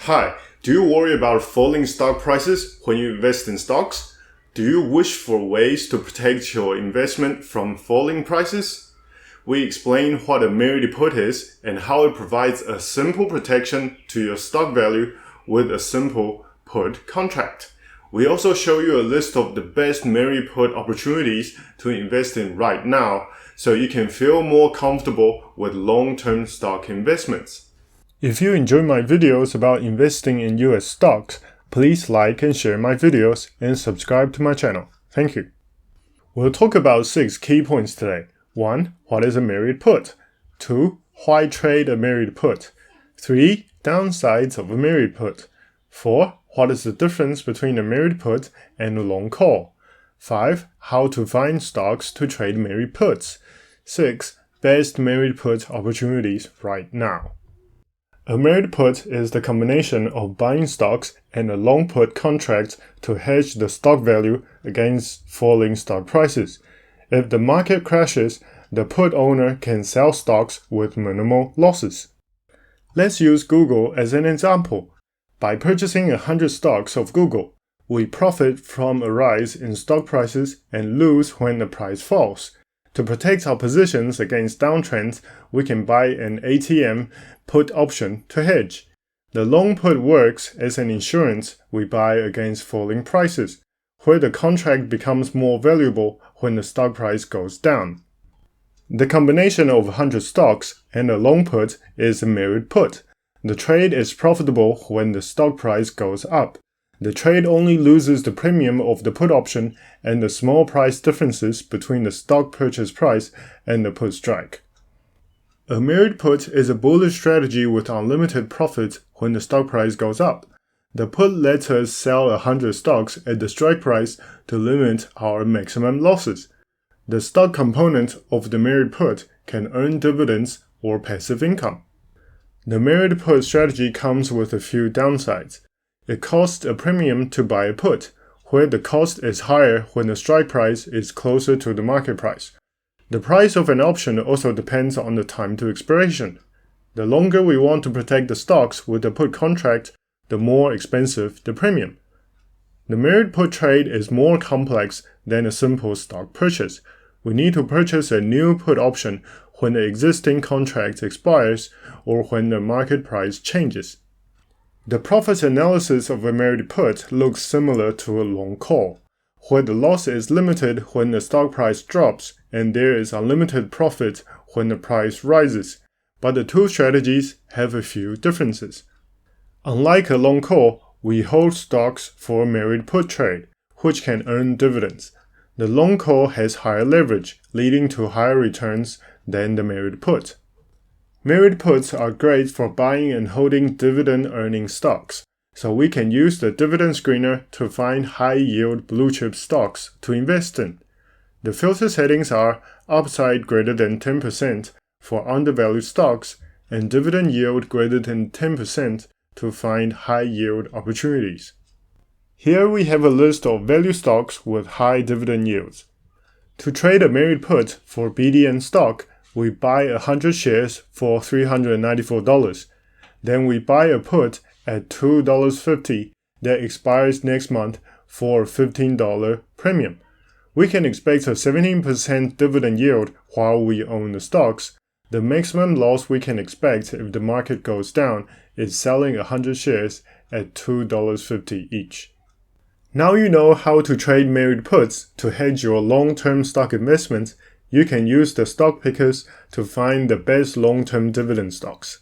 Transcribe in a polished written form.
Hi, do you worry about falling stock prices when you invest in stocks? Do you wish for ways to protect your investment from falling prices? We explain what a merit put is and how it provides a simple protection to your stock value with a simple put contract. We also show you a list of the best merit put opportunities to invest in right now so you can feel more comfortable with long-term stock investments. If you enjoy my videos about investing in US stocks, please like and share my videos and subscribe to my channel. Thank you. We'll talk about 6 key points today. 1. What is a merit put? 2. Why trade a merit put? 3. Downsides of a merit put. 4. What is the difference between a merit put and a long call? 5. How to find stocks to trade merit puts. 6. Best merit put opportunities right now. A merit put is the combination of buying stocks and a long put contract to hedge the stock value against falling stock prices. If the market crashes, the put owner can sell stocks with minimal losses. Let's use Google as an example. By purchasing 100 stocks of Google, we profit from a rise in stock prices and lose when the price falls. To protect our positions against downtrends, we can buy an ATM put option to hedge. The long put works as an insurance we buy against falling prices, where the contract becomes more valuable when the stock price goes down. The combination of 100 stocks and a long put is a merit put. The trade is profitable when the stock price goes up. The trade only loses the premium of the put option and the small price differences between the stock purchase price and the put strike. A merit put is a bullish strategy with unlimited profit when the stock price goes up. The put lets us sell 100 stocks at the strike price to limit our maximum losses. The stock component of the merit put can earn dividends or passive income. The merit put strategy comes with a few downsides. It costs a premium to buy a put, where the cost is higher when the strike price is closer to the market price. The price of an option also depends on the time to expiration. The longer we want to protect the stocks with the put contract, the more expensive the premium. The merit put trade is more complex than a simple stock purchase. We need to purchase a new put option when the existing contract expires or when the market price changes. The profit analysis of a merit put looks similar to a long call, where the loss is limited when the stock price drops and there is unlimited profit when the price rises, but the two strategies have a few differences. Unlike a long call, we hold stocks for a merit put trade, which can earn dividends. The long call has higher leverage, leading to higher returns than the merit put. Merit puts are great for buying and holding dividend-earning stocks, so we can use the dividend screener to find high-yield blue-chip stocks to invest in. The filter settings are upside greater than 10% for undervalued stocks and dividend yield greater than 10% to find high-yield opportunities. Here we have a list of value stocks with high dividend yields. To trade a merit put for BDN stock, we buy 100 shares for $394. Then we buy a put at $2.50 that expires next month for a $15 premium. We can expect a 17% dividend yield while we own the stocks. The maximum loss we can expect if the market goes down is selling 100 shares at $2.50 each. Now you know how to trade merit puts to hedge your long-term stock investments. You can use the stock pickers to find the best long-term dividend stocks.